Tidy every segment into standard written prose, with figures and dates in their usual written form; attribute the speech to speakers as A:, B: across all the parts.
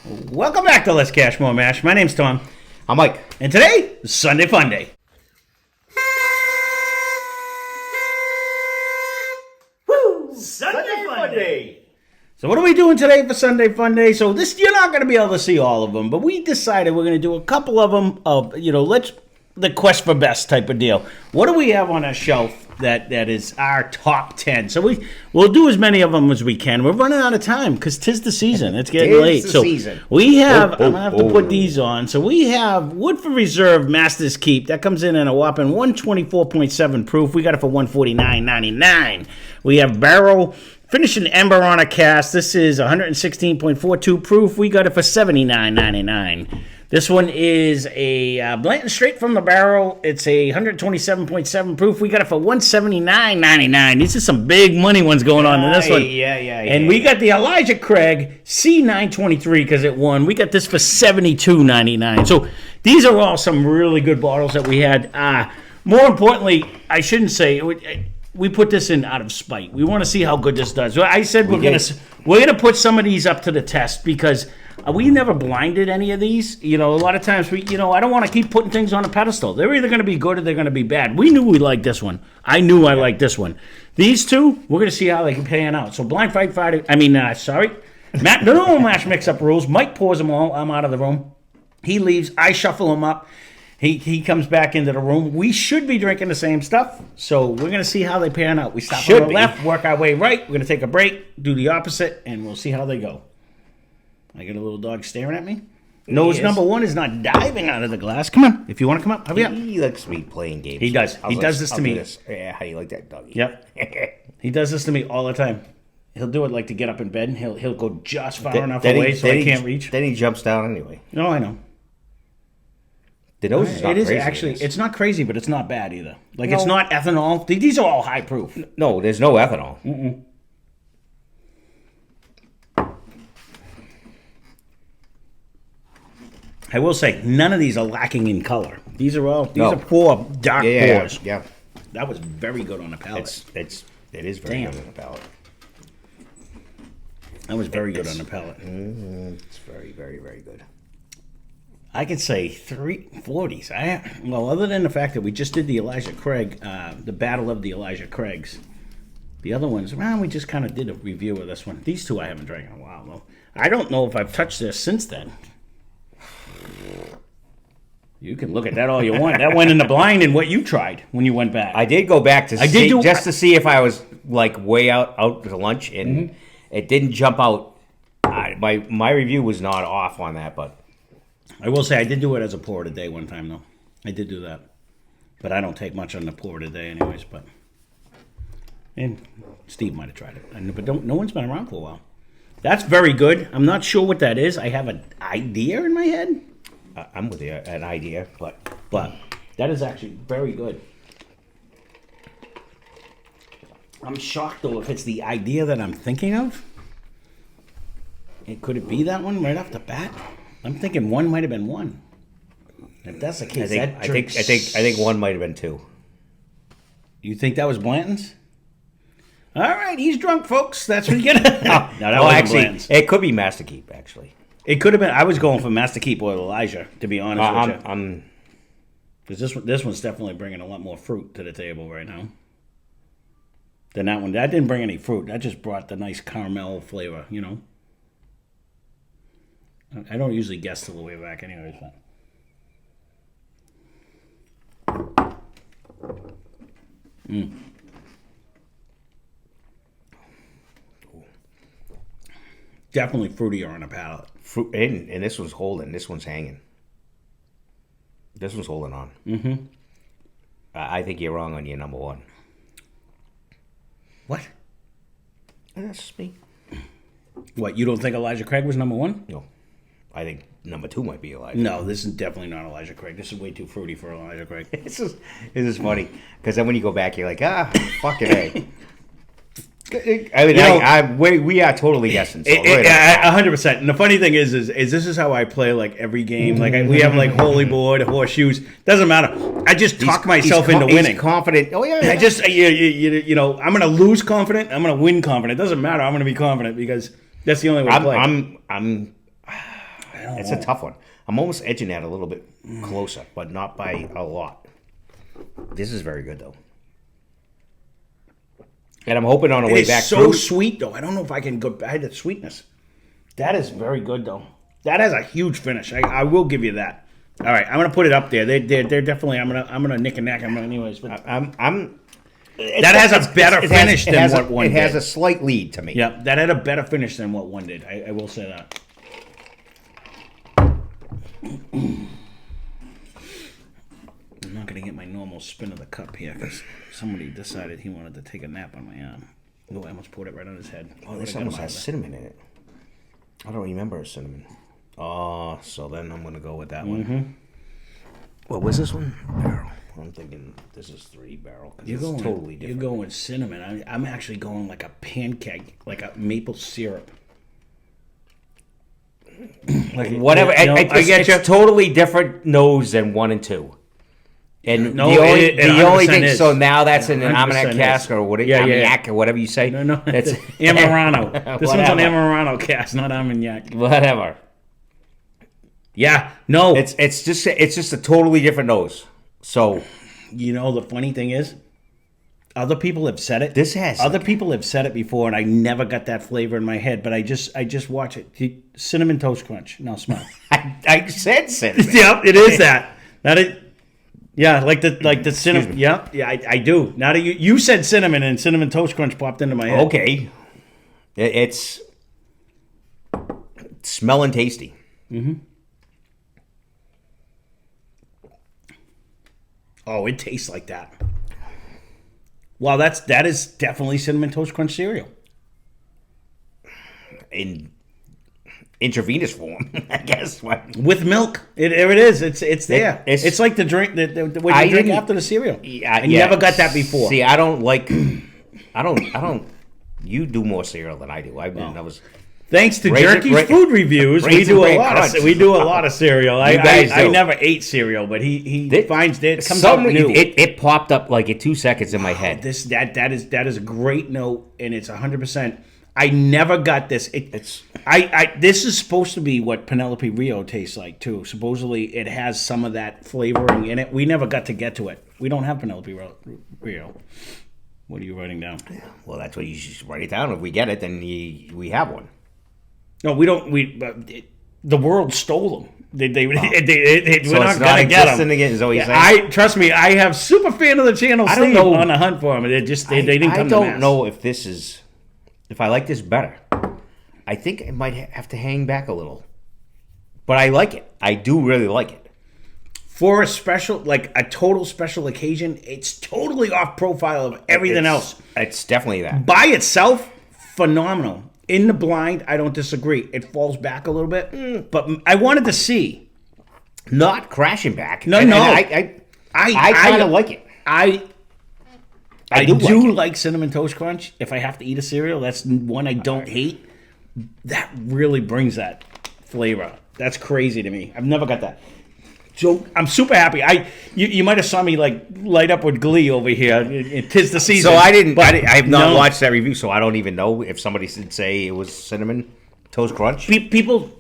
A: Welcome back to Lesscashmoremash. My name's Tom.
B: I'm Mike.
A: And today is Sunday Funday. Woo! Sunday Funday! So what are we doing today for Sunday Funday? So this, you're not going to be able to see all of them, but we decided we're going to do a couple of them of, the quest for best type of deal. What do we have on our shelf that is our top 10? So we'll do as many of them as we can. We're running out of time because 'tis the season. It's getting late. So we have, I'm going to have to put these on. So we have Woodford Reserve Master's Keep. That comes in at a whopping 124.7 proof. We got it for $149.99. We have Barrell Finishing Anburana Cask. This is 116.42 proof. We got it for $79.99. This one is a Blanton straight from the barrel. It's a 127.7 proof. We got it for $179.99. These are some big money ones going on in this one.
B: Yeah.
A: And we got the Elijah Craig C923 because it won. We got this for $72.99. So these are all some really good bottles that we had. More importantly, I shouldn't say we put this in out of spite. We want to see how good this does. So I said we're gonna put some of these up to the test because we never blinded any of these. A lot of times I don't want to keep putting things on a pedestal. They're either going to be good or they're going to be bad. We knew we liked this one. I knew I liked this one. These two, we're going to see how they can pan out. So Blind Fight Friday. Matt, no mash mix-up rules. Mike pours them all. I'm out of the room. He leaves. I shuffle them up. He comes back into the room. We should be drinking the same stuff, so we're going to see how they pan out. We stop on the left, work our way right. We're going to take a break, do the opposite, and we'll see how they go. I got a little dog staring at me. Nose number one is not diving out of the glass. Come on, if you want to come up, hurry up.
B: He likes me playing games.
A: He does. He does this to me.
B: Yeah, how do you like that, doggy?
A: Yep. He does this to me all the time. He'll do it like to get up in bed, and he'll go just far enough away so I can't reach.
B: Then he jumps down anyway.
A: No, I know.
B: The nose is not crazy.
A: Actually, it's not crazy, but it's not bad either. It's not ethanol. These are all high proof.
B: No, there's no ethanol.
A: Mm-mm. I will say, none of these are lacking in color. These are four dark pours.
B: Yeah.
A: That was very good on the palate.
B: It is very good on the palate.
A: That was very good on the palate.
B: It's very, very, very good.
A: I could say 340s. Other than the fact that we just did the Elijah Craig, the Battle of the Elijah Craigs. The other ones, we just kind of did a review of this one. These two I haven't drank in a while, though. I don't know if I've touched this since then. You can look at that all you want. That went in the blind in what you tried when you went back.
B: I did go back to to see if I was way out to lunch, and it didn't jump out. My review was not off on that, but
A: I will say I did do it as a pour today one time, though. I did do that. But I don't take much on the pour today anyways. And Steve might have tried it. But no one's been around for a while. That's very good. I'm not sure what that is. I have an idea in my head.
B: I'm with you, an idea.
A: But that is actually very good. I'm shocked, though, if it's the idea that I'm thinking of. Could it be that one right off the bat? I'm thinking one might have been one. If that's the case,
B: I think one might have been two.
A: You think that was Blanton's? All right, he's drunk, folks. That's what you get. No, that wasn't Blanton's.
B: It could be Master Keep, actually.
A: It could have been. I was going for Master Keep or Elijah, to be honest with you. Because this one's definitely bringing a lot more fruit to the table right now than that one. That didn't bring any fruit. That just brought the nice caramel flavor, I don't usually guess till the way back anyways. Definitely fruitier on the palate.
B: And this one's holding. This one's hanging. This one's holding on.
A: Mm-hmm.
B: I think you're wrong on your number one.
A: What?
B: That's just me.
A: What, you don't think Elijah Craig was number one?
B: No. I think number two might be Elijah.
A: No, this is definitely not Elijah Craig. This is way too fruity for Elijah Craig.
B: This is funny. Because then when you go back, you're like, fucking A. I mean, we are totally guessing. So
A: 100%. And the funny thing is this is how I play every game. We have holy board, horseshoes. Doesn't matter. I just talk myself into winning.
B: He's confident. Oh yeah.
A: I just I'm gonna lose confident. I'm gonna win confident. It doesn't matter. I'm gonna be confident because that's the only way to play.
B: It's a tough one. I'm almost edging that a little bit closer, but not by a lot. This is very good, though. And I'm hoping on the way back
A: It's so sweet, though. I don't know if I can go by the sweetness. That is very good, though. That has a huge finish. I will give you that. All right, I'm gonna put it up there. They're definitely. I'm gonna nick and nack them anyways. But that has a better finish than what one did.
B: It has a slight lead to me.
A: Yeah, that had a better finish than what one did. I will say that. I'm not gonna get my normal spin of the cup here because somebody decided he wanted to take a nap on my arm. Oh, I almost poured it right on his head.
B: Oh, this almost has cinnamon in it. I don't remember a cinnamon. Oh, so then I'm gonna go with that one. What was this one? Barrel. I'm thinking this is 3 Barrel. It's totally different.
A: You're going cinnamon. I'm actually going like a pancake, like a maple syrup.
B: Like whatever. It's totally different nose than 1 and 2. And
A: No,
B: the only thing.
A: is.
B: So now that's an
A: 100%
B: Anburana Cask or what? Armagnac or whatever you say.
A: No,
B: that's
A: Amburana. This one's an Amburana Cask, not Armagnac.
B: Whatever.
A: Yeah, no.
B: It's just a totally different nose. So,
A: you know, the funny thing is, other people have said it. Other people have said it before, and I never got that flavor in my head. But I just watch it. Cinnamon Toast Crunch. No, smell.
B: I said cinnamon.
A: Yep, it is that. That it. Yeah, like the cinnamon. Yeah, I do. Now that you said cinnamon, and Cinnamon Toast Crunch popped into my head.
B: Okay, it's smelling tasty. Mm-hmm.
A: Oh, it tastes like that. Well, that is definitely Cinnamon Toast Crunch cereal.
B: In intravenous form, I guess.
A: With milk. It is. It's there. It's like the drink what you drink after the cereal. I never got that before.
B: See, I don't. You do more cereal than I do. I was.
A: Thanks to Jerky's food reviews, we do a lot of cereal. I never ate cereal, but he finds it comes out new.
B: It popped up like in 2 seconds in my head.
A: That is a great note, and it's 100%. I never got this. This is supposed to be what Penelope Rio tastes like too. Supposedly, it has some of that flavoring in it. We never got to it. We don't have Penelope Rio. What are you writing down?
B: Well, that's what you should write it down. If we get it, then we have one.
A: No, we don't. The world stole them. We're
B: so
A: not gonna get them.
B: Again, is what you're saying?
A: Trust me. I have super fan of the channel. I don't know on the hunt for them. They didn't come. I
B: don't know if this is. If I like this better, I think it might have to hang back a little. But I like it. I do really like it.
A: For a special, like a total special occasion, it's totally off profile of everything else.
B: It's definitely that.
A: By itself, phenomenal. In the blind, I don't disagree. It falls back a little bit, but I wanted to see.
B: Not crashing back.
A: No.
B: I kind of like it.
A: I do like Cinnamon Toast Crunch. If I have to eat a cereal, that's one I don't hate. That really brings that flavor. That's crazy to me. I've never got that. So I'm super happy. You might have saw me like light up with glee over here. 'Tis the season.
B: So I have not watched that review, so I don't even know if somebody should say it was Cinnamon Toast Crunch.
A: People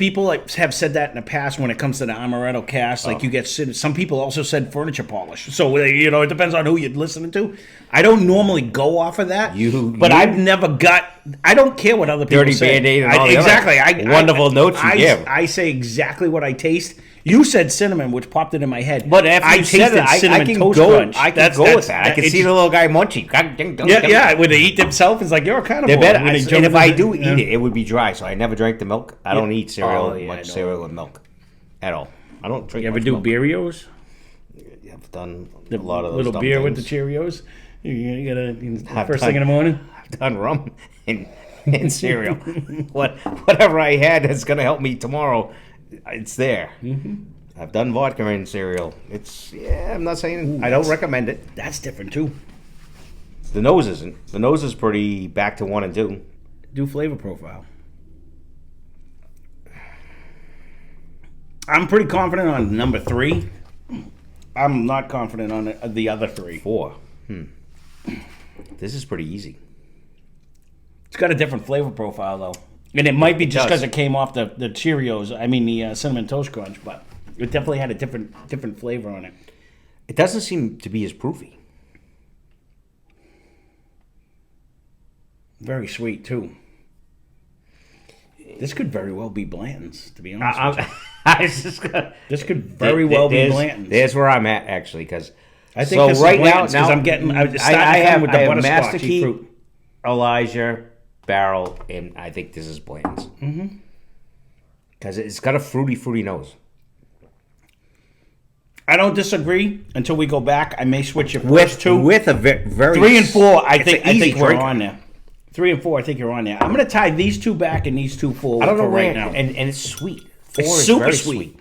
A: have said that in the past when it comes to the Anburana Cask. Like you get some people also said furniture polish. So it depends on who you're listening to. I don't normally go off of that. But I've never got. I don't care what other people
B: Dirty
A: say.
B: Band-Aid and all
A: exactly.
B: Wonderful notes you give.
A: I say exactly what I taste. You said cinnamon, which popped it in my head.
B: But after you said it, I can
A: Toast
B: go.
A: Crunch.
B: I can go with that. I can see the little guy munching.
A: Yeah. When they eat themselves, it's like you're a cannibal.
B: And if I do eat it, it would be dry. So I never drank the milk. I don't eat cereal cereal with milk at all. I don't drink.
A: You ever do Cheerios?
B: I've done a lot of those
A: little beer with the Cheerios. You gotta first thing in the morning.
B: I've done rum and cereal. Whatever I had that's gonna help me tomorrow. It's there. Mm-hmm. I've done vodka and cereal. I'm not saying I don't recommend it.
A: That's different too.
B: The nose isn't. The nose is pretty back to 1 and 2.
A: Do flavor profile. I'm pretty confident on number 3. I'm not confident on the other 3.
B: 4. This is pretty easy.
A: It's got a different flavor profile though. And it might be just
B: does.
A: because it came off the Cheerios. I mean, the Cinnamon Toast Crunch, but it definitely had a different flavor on it.
B: It doesn't seem to be as proofy.
A: Very sweet, too. This could very well be Blanton's, to be honest with you. This could very well be Blanton's.
B: There's where I'm at, actually, because
A: I think this
B: right
A: is Blanton's,
B: now
A: I'm getting.
B: I have
A: with the
B: Master
A: butterscotchy
B: Key,
A: fruit.
B: Elijah, Barrell, and I think this is Blanton's. Because it's got a fruity nose.
A: I don't disagree until we go back. I may switch it first two.
B: With a very
A: 3 and 4, I think we're
B: drink.
A: on there. 3 and 4, I think you're on there. I'm going to tie these two back and these two forward
B: I don't know
A: for
B: where,
A: right now.
B: and it's sweet. 4
A: It's
B: is
A: super
B: very
A: sweet.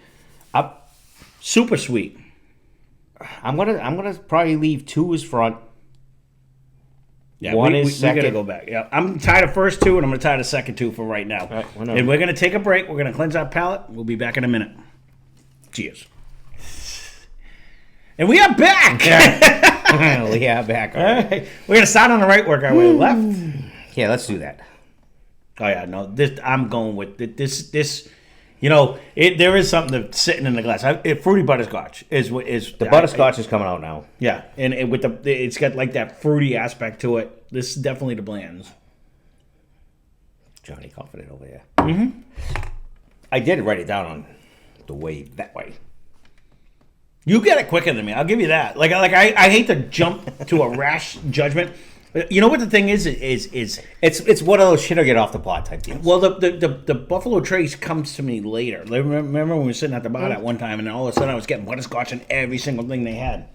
B: Up,
A: Super sweet.
B: I'm gonna probably leave 2 as front.
A: Yeah,
B: 1
A: we
B: is second.
A: We got to go back. Yeah, I'm tie the first 2, and I'm going to tie the second 2 for right now.
B: Right,
A: and we're going to take a break. We're going to cleanse our palate. We'll be back in a minute. Cheers. And we are back.
B: We are back.
A: All right. We're going to start on the right, work our way left.
B: Yeah, let's do that.
A: Oh yeah, no. This I'm going with this. You know, there is something that's sitting in the glass. Fruity butterscotch is
B: The butterscotch is coming out now.
A: Yeah, and it's got like that fruity aspect to it. This is definitely the Blanton's.
B: Johnny confident over there. Mm-hmm. I did write it down on the way that way.
A: You get it quicker than me. I'll give you that. I hate to jump to a rash judgment. You know what the thing is
B: It's one of those shit or get off the pot type deals.
A: well the Buffalo Trace comes to me later. Remember when we were sitting at the bar that one time and all of a sudden I was getting butterscotch in every single thing they had.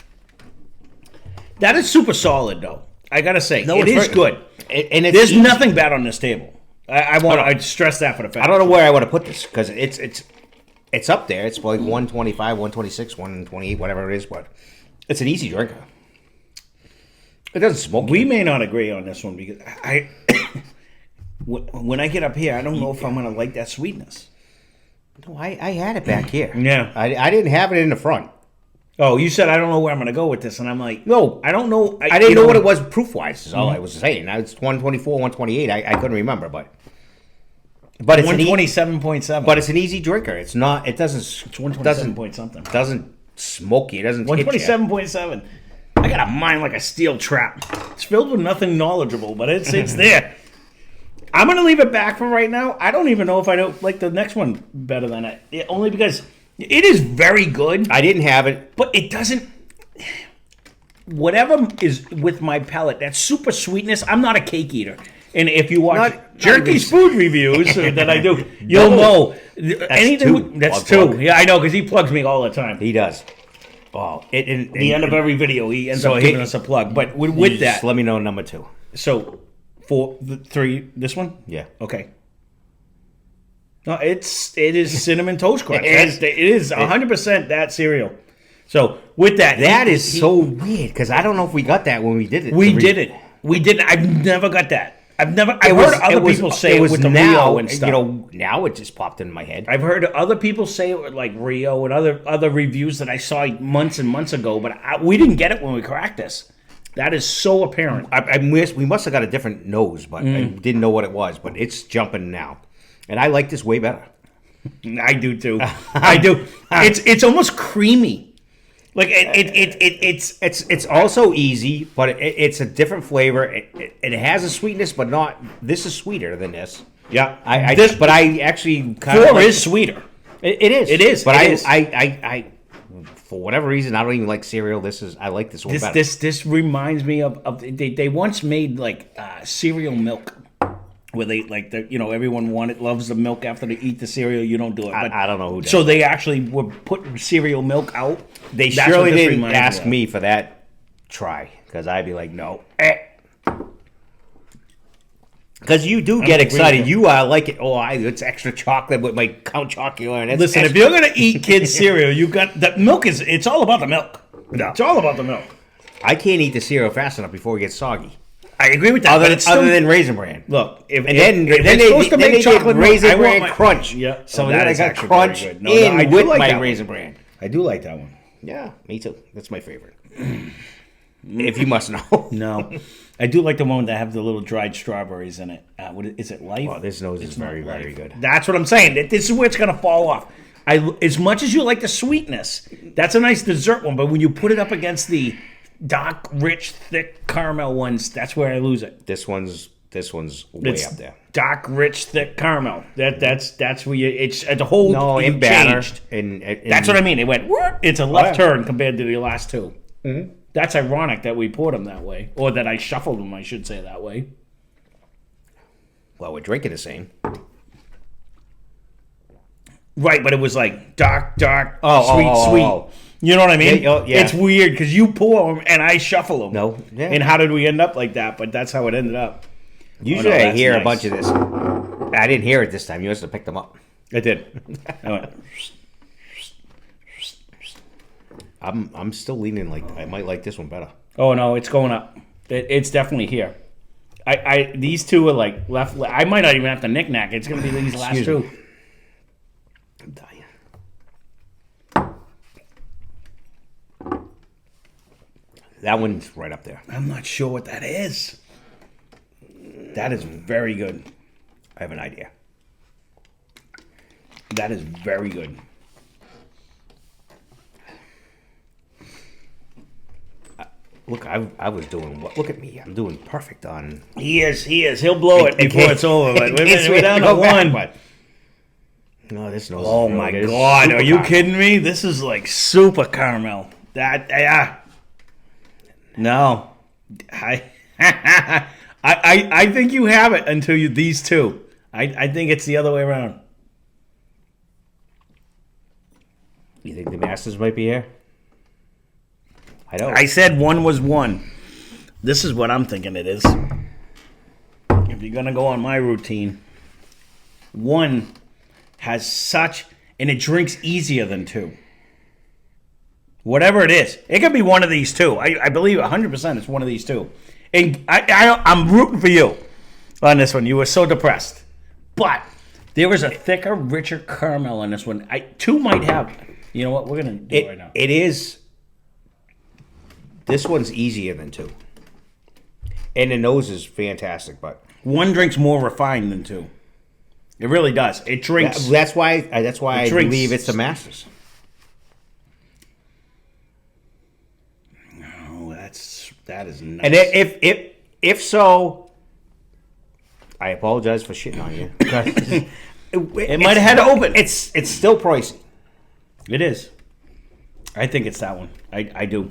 A: That is super solid though. I gotta say,
B: No,
A: it
B: it's
A: is
B: very-
A: good.
B: and it's
A: There's
B: easy.
A: nothing bad on this table. I stress that for the fact.
B: I don't know where I want to put this because it's up there. It's like 125, 126, 128, whatever it is, but it's an easy drinker. It doesn't smoke.
A: We may not agree on this one because when I get up here, I don't know if I'm gonna like that sweetness.
B: No, I had it back here.
A: Yeah.
B: I didn't have it in the front.
A: Oh, you said I don't know where I'm gonna go with this, and I'm like,
B: No,
A: I don't know.
B: I didn't know what it was proof wise. Is all I was saying. Now it's 124, 128. I couldn't remember, but it's
A: 127.7.
B: but it's an easy drinker. It's not. It doesn't.
A: It's 127 point something.
B: Doesn't smoke you. It doesn't.
A: 127.7. I got a mind like a steel trap. It's filled with nothing knowledgeable, but it's there. I'm gonna leave it back for right now. I don't even know if I don't like the next one better than it. Only because it is very good.
B: I didn't have it.
A: But it doesn't. Whatever is with my palate, that super sweetness. I'm not a cake eater, and if you watch Jerky's food reviews that I do, you'll know anything.
B: Two.
A: That's
B: Plug.
A: 2. Yeah, I know because he plugs me all the time.
B: He does. Oh,
A: At the end of every video, he ends up giving us a plug. But with that,
B: just let me know number 2.
A: so 4, 3, this one.
B: Yeah.
A: Okay. No, it is cinnamon toast crunch. It is 100% that cereal. So with that,
B: That is so weird because I don't know if we got that when we did it.
A: We did it. We did. I've never got that. I've heard other people say it with the Rio and stuff.
B: You know, now it just popped in my head.
A: I've heard other people say it with like Rio and other reviews that I saw months and months ago, but we didn't get it when we cracked this. That is so apparent.
B: We must have got a different nose, but I didn't know what it was. But it's jumping now, and I like this way better.
A: I do too. I do. It's almost creamy. Like
B: It's also easy, but it's a different flavor. It has a sweetness, but not. This is sweeter than this.
A: Yeah,
B: but I actually kind
A: 4
B: of
A: is sweeter.
B: It is.
A: It is.
B: But
A: it is.
B: I for whatever reason I don't even like cereal. I like this one better.
A: This reminds me of they once made like cereal milk. Where they like everyone loves the milk after they eat the cereal. You don't do it. But,
B: I don't know who does.
A: So they actually were putting cereal milk out.
B: They
A: That's
B: surely
A: what this
B: didn't
A: reminds
B: ask
A: of.
B: me for that try because I'd be like, no. Because you do get excited. You are like it. Oh, it's extra chocolate with my Count Chocula. And
A: Listen, if you're gonna eat kids cereal, you got the milk. It's all about the milk.
B: No.
A: It's all about the milk.
B: I can't eat the cereal fast enough before it gets soggy.
A: I agree with that.
B: Other than Raisin Bran.
A: Look, if
B: Then
A: it's
B: they
A: supposed to make chocolate milk,
B: Raisin
A: I want
B: Bran
A: my-
B: Crunch.
A: Yeah,
B: So
A: that
B: then I
A: is
B: got
A: actually
B: Crunch
A: very good. No, I do
B: with
A: like
B: my
A: that one.
B: Raisin Bran.
A: I do like that one.
B: Yeah, me too. That's my favorite. If you must know.
A: No. I do like the one that have the little dried strawberries in it. Is it Life?
B: Oh, this nose is very, very good.
A: That's what I'm saying. This is where it's going to fall off. As much as you like the sweetness, that's a nice dessert one. But when you put it up against the dark, rich, thick caramel ones, that's where I lose it.
B: This one's way up there.
A: Dark, rich, thick caramel. That's where you. It's a whole.
B: No, in batter. And
A: that's what I mean. It went. It's a left turn compared to the last two.
B: Mm-hmm.
A: That's ironic that we poured them that way, or that I shuffled them. I should say that way.
B: Well, we're drinking the same.
A: Right, but it was like dark, sweet. You know what I mean?
B: Yeah, yeah.
A: It's weird because you pour them and I shuffle them.
B: No, yeah.
A: And how did we end up like that? But that's how it ended up.
B: Usually I hear a bunch of this. I didn't hear it this time. You must have picked them up.
A: I did. I went.
B: I'm still leaning like I might like this one better.
A: Oh no, it's going up. It's definitely here. These two are like left. I might not even have to knick-knack. It's going to be these last two.
B: I'm dying. That one's right up there.
A: I'm not sure what that is. That is very good.
B: I have an idea.
A: That is very good.
B: Look, I was doing what? Look at me. I'm doing perfect on.
A: He is. He'll blow it before it's over. But we're down to one.
B: No, this nose.
A: Oh my God! Are you kidding me? This is like super caramel. No, I think you have it until these two. I think it's the other way around.
B: You think the Masters might be here? I don't.
A: I said one was one. This is what I'm thinking it is. If you're gonna go on my routine, one has such, and it drinks easier than two. Whatever it is, it could be one of these two. I believe 100% it's one of these two. And I'm rooting for you on this one. You were so depressed, but there was a thicker, richer caramel on this one. Two might have. You know what? We're gonna do it right now.
B: It is. This one's easier than two. And the nose is fantastic, but
A: one drinks more refined than two. It really does. It drinks.
B: That's why I believe it's the Masters.
A: No, that is nice.
B: And if so, I apologize for shitting on you.
A: It might have had to open.
B: It's still pricey.
A: It is. I think it's that one. I do.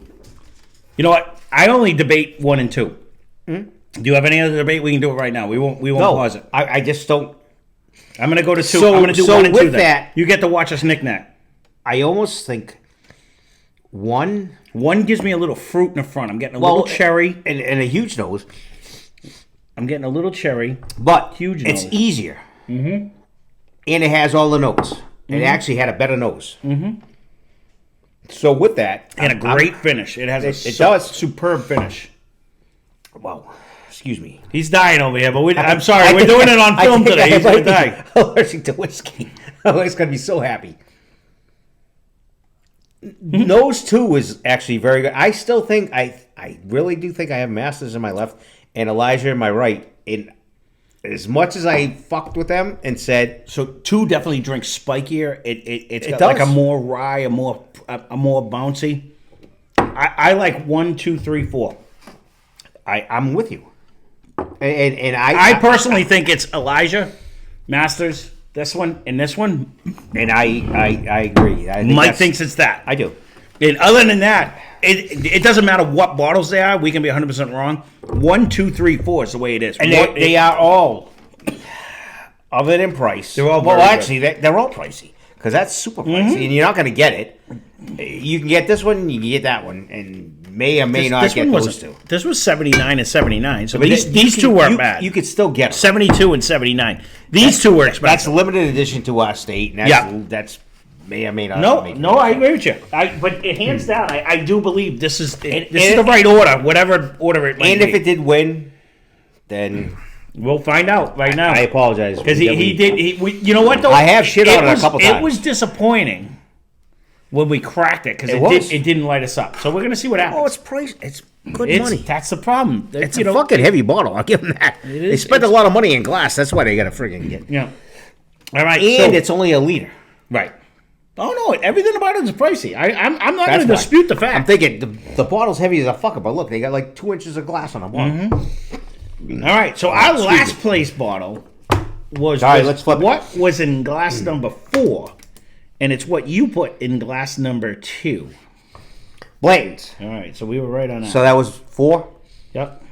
A: You know what? I only debate 1 and 2. Do you have any other debate? We can do it right now. We won't pause it.
B: I just don't.
A: I'm going to go to 2.
B: So,
A: I'm going to do 1 and 2
B: with
A: then.
B: that,
A: you get to watch us knick-knack.
B: I almost think 1
A: gives me a little fruit in the front. I'm getting a little cherry.
B: And a huge nose.
A: I'm getting a little cherry.
B: But
A: huge nose.
B: It's easier. Mm-hmm. And it has all the notes. Mm-hmm. It actually had a better nose. Mm-hmm. So with that,
A: and a great finish. It has
B: it does
A: superb finish.
B: Wow, excuse me.
A: He's dying over here, but I'm sorry. We're doing it on film today. He's gonna die.
B: Allergic to whiskey. Oh, he's gonna be so happy. Nose 2 is actually very good. I still think I really do think I have Masters in my left and Elijah in my right. And as much as I fucked with them and said,
A: so 2 definitely drinks spikier. It's got
B: does.
A: like a more rye, a more bouncy. I like 1, 2, 3, 4.
B: I'm with you. And
A: I personally think it's Elijah, Masters, this one, and this one.
B: And I agree. I think
A: Mike thinks it's that.
B: I do.
A: And other than that, it doesn't matter what bottles they are. We can be 100% wrong. 1, 2, 3, 4 is the way it is.
B: And they are all, other than price.
A: They're all
B: they're all pricey. Because that's super pricey. And you're not going to get it. You can get this one, you can get that one. And may or may not get those two.
A: This was 79 and 79. So these two weren't bad.
B: You could still get them.
A: 72 and 79. These two were expensive.
B: That's limited edition to our state. And that's may or may not.
A: No, I agree with you. But hands down, I do believe this is the right order, whatever order it might be.
B: And if it did win, then
A: we'll find out right now.
B: I apologize
A: because he did. You know what though?
B: I have shit on it a couple times.
A: It was disappointing when we cracked it because it didn't light us up. So we're gonna see what happens.
B: Oh, it's price. It's Good money.
A: That's the problem.
B: It's a fucking heavy bottle. I'll give them that. They spent a lot of money in glass. That's why they got to friggin' get.
A: Yeah. All right.
B: And it's only a liter.
A: Right. Oh no! Everything about it is pricey. I'm not going to dispute the fact.
B: I'm thinking the bottle's heavy as a fucker, but look, they got like 2 inches of glass on the bottom.
A: Mm-hmm. All right. So our last place bottle was.
B: All right, let's flip
A: what was in glass number 4, and it's what you put in glass number 2.
B: Blanton's.
A: All right. So we were right on that.
B: So that was 4.
A: Yep.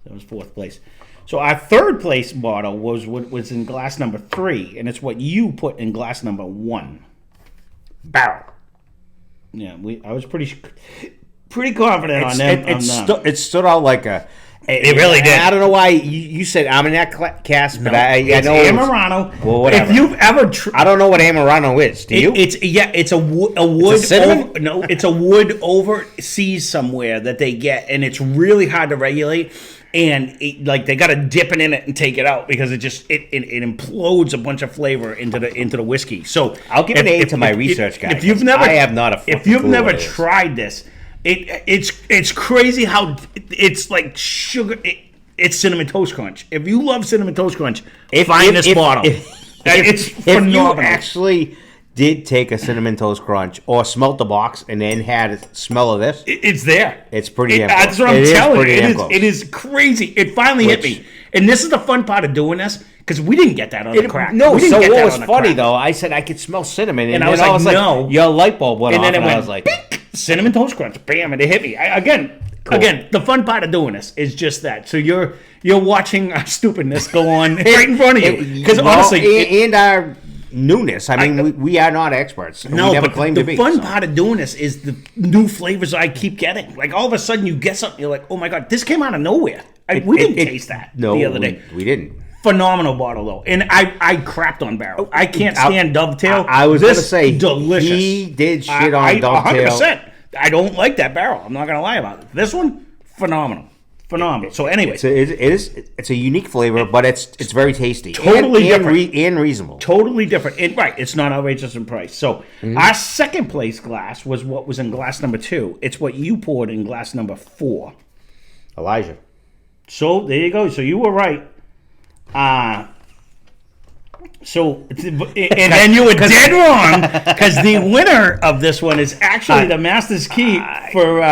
A: That was 4th place. So our 3rd place bottle was what was in glass number 3, and it's what you put in glass number 1.
B: Barrell.
A: Yeah, I was pretty confident on them.
B: It stood out like a.
A: It really did.
B: I don't know why you said Anburana Cask, but I know
A: Amburana.
B: Well, whatever.
A: If you've ever,
B: I don't know what Amburana is. Do you?
A: It's a wood. It's a wood overseas somewhere that they get, and it's really hard to regulate. And they got to dip it in it and take it out because it implodes a bunch of flavor into the whiskey. So
B: I'll give an A to my research guy.
A: If you've never,
B: I have not a.
A: If you've never tried this, it's crazy how it's like sugar. It's Cinnamon Toast Crunch. If you love Cinnamon Toast Crunch, find this bottle. It's phenomenal.
B: If you actually did take a Cinnamon Toast Crunch or smelt the box and then had a smell of this,
A: it's there.
B: It's pretty damn close.
A: That's what I'm telling you. It is crazy. It finally hit me. And this is the fun part of doing this, because we didn't get that on the crack.
B: No, so what was funny, though, I said I could smell cinnamon. And
A: I was like, no.
B: Your light bulb went off,
A: and
B: I was like,
A: Bink! Cinnamon Toast Crunch. Bam, and it hit me. Again, the fun part of doing this is just that. So you're watching our stupidness go on right in front of you. Because honestly...
B: And our newness. I mean, we are not experts.
A: No,
B: we never
A: but
B: claimed
A: the
B: to be.
A: fun part of doing this is the new flavors I keep getting. Like, all of a sudden, you get something, you're like, oh my God, this came out of nowhere. We didn't taste that the other day.
B: We didn't.
A: Phenomenal bottle, though. And I crapped on Barrell. I can't stand Dovetail.
B: I was going to say,
A: delicious.
B: He did shit on Dovetail.
A: 100%. I don't like that Barrell. I'm not going to lie about it. This one, phenomenal. So anyway,
B: it's a unique flavor, but it's very tasty,
A: totally different
B: and reasonable,
A: totally different. And right, it's not outrageous in price. So our second place glass was what was in glass number 2. It's what you poured in glass number 4.
B: Elijah.
A: So there you go. So you were right. So and then you were dead wrong, because the winner of this one is actually the Master's Key for.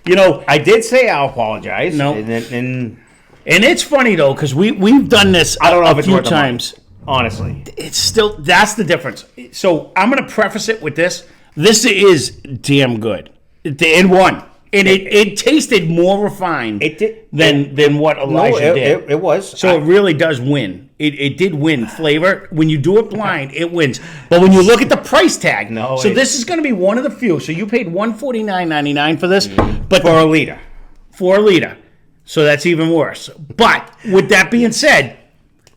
A: I
B: did say I'll apologize.
A: No,
B: and
A: it's funny though, because we've done this.
B: I don't know if
A: a
B: it's
A: few
B: worth
A: times.
B: Honestly,
A: it's still, that's the difference. So I'm going to preface it with this. This is damn good. And one. And it tasted more refined than what Elijah did.
B: It was.
A: So it really does win. It did win flavor. When you do it blind, it wins. But when you look at the price tag, this is going to be one of the few. So you paid $149.99 for this, but
B: for a liter.
A: For a liter. So that's even worse. But with that being said,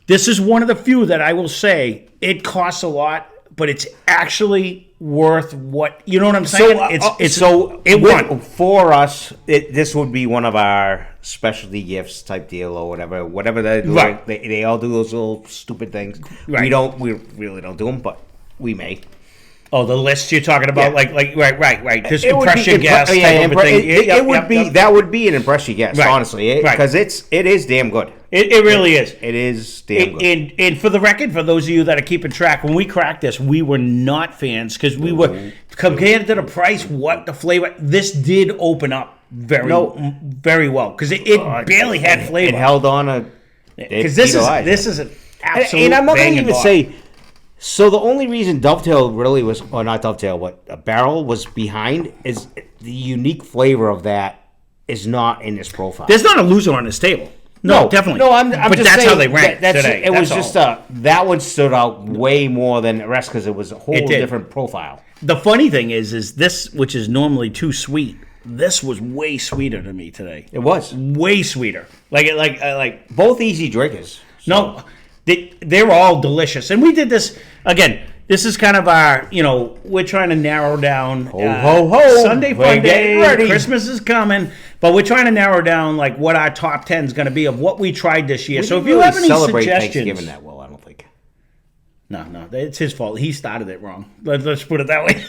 A: this is one of the few that I will say it costs a lot, but it's actually worth what, you know what I'm saying?
B: It won for us. This would be one of our specialty gifts type deal or whatever they do.
A: Right.
B: They all do those little stupid things.
A: Right.
B: We really don't do them, but we may.
A: Oh, the list you're talking about, right. Just
B: it
A: impress your guest.
B: That would be an impress your guest, honestly, because it is damn good.
A: It really is.
B: It is damn good.
A: And for the record, for those of you that are keeping track, when we cracked this, we were not fans, because we were, compared to the price, what the flavor, this did open up very well, because it barely had flavor.
B: It held on
A: because this is an absolute.
B: And I'm not going to even
A: bar.
B: say. So the only reason Dovetail really was, or not Dovetail, but Barrell was behind is the unique flavor of that is not in this profile.
A: There's not a loser on this table. No, definitely.
B: No, I'm
A: but
B: just
A: that's
B: saying
A: how they rank today.
B: It was just that one stood out way more than the rest because it was a whole different profile.
A: The funny thing is this, which is normally too sweet, this was way sweeter to me today.
B: It was
A: way sweeter. Like
B: both easy drinkers.
A: So. No. They're all delicious. And we did this, again, this is kind of our, we're trying to narrow down.
B: Ho, ho.
A: Sunday fun day, Christmas is coming. But we're trying to narrow down, what our top 10 is going to be of what we tried this year. So if you have any
B: celebrate
A: suggestions.
B: Thanksgiving that well, I don't think.
A: No, it's his fault. He started it wrong. Let's put it that way.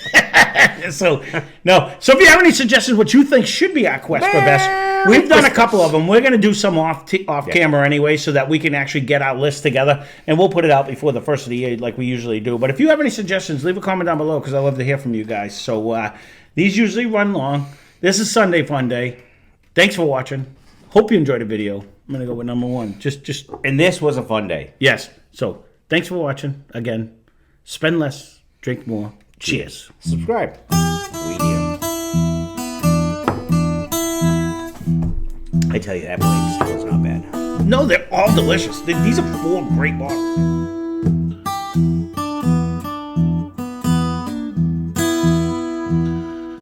A: So if you have any suggestions what you think should be our quest for best, we've done a couple of them. We're going to do some off camera anyway, so that we can actually get our list together, and we'll put it out before the first of the year like we usually do. But if you have any suggestions, leave a comment down below, because I love to hear from you guys. So these usually run long. This is Sunday Fun Day. Thanks for watching. Hope you enjoyed the video. I'm going to go with number one. Just
B: And this was a fun day.
A: Yes. So thanks for watching. Again, spend less, drink more. Cheers.
B: Subscribe. We do. I tell you, that blade still is not bad.
A: No, they're all delicious. These are 4 great bottles.